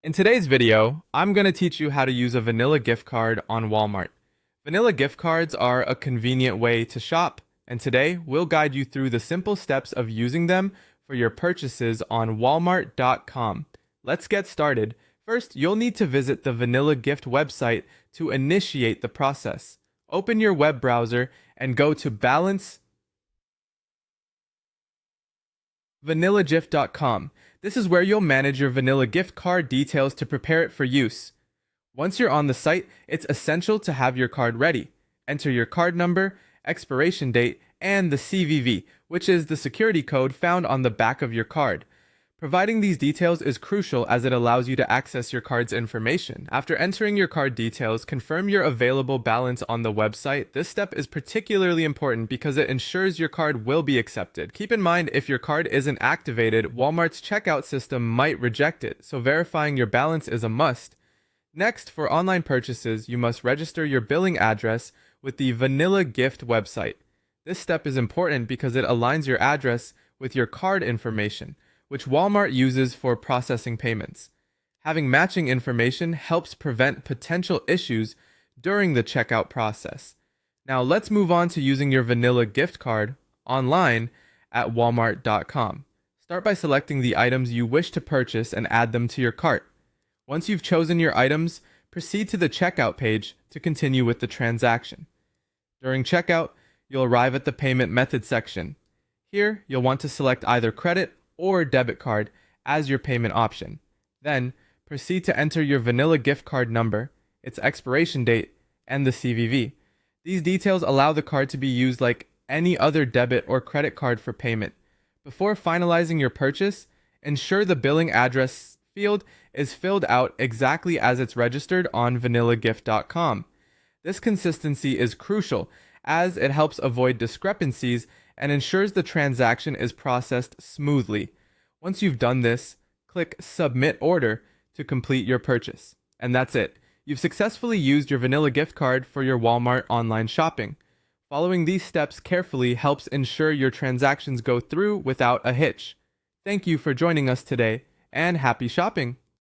In today's video, I'm going to teach you how to use a vanilla gift card on Walmart. Vanilla gift cards are a convenient way to shop, and today we'll guide you through the simple steps of using them for your purchases on walmart.com. Let's get started. First, you'll need to visit the Vanilla Gift website to initiate the process. Open your web browser and go to balanceVanillaGift.com. This is where you'll manage your vanilla gift card details to prepare it for use. Once you're on the site, it's essential to have your card ready. Enter your card number, expiration date, and the CVV, which is the security code found on the back of your card. Providing these details is crucial as it allows you to access your card's information. After entering your card details, confirm your available balance on the website. This step is particularly important because it ensures your card will be accepted. Keep in mind, if your card isn't activated, Walmart's checkout system might reject it, so verifying your balance is a must. Next, for online purchases, you must register your billing address with the Vanilla Gift website. This step is important because it aligns your address with your card information, which Walmart uses for processing payments. Having matching information helps prevent potential issues during the checkout process. Now let's move on to using your vanilla gift card online at walmart.com. Start by selecting the items you wish to purchase and add them to your cart. Once you've chosen your items, proceed to the checkout page to continue with the transaction. During checkout, you'll arrive at the payment method section. Here, you'll want to select either credit or debit card as your payment option. Then, proceed to enter your vanilla gift card number, its expiration date, and the CVV. These details allow the card to be used like any other debit or credit card for payment. Before finalizing your purchase, ensure the billing address field is filled out exactly as it's registered on vanillagift.com. This consistency is crucial as it helps avoid discrepancies and ensures the transaction is processed smoothly. Once you've done this, click Submit Order to complete your purchase. And that's it. You've successfully used your vanilla gift card for your Walmart online shopping. Following these steps carefully helps ensure your transactions go through without a hitch. Thank you for joining us today, and happy shopping!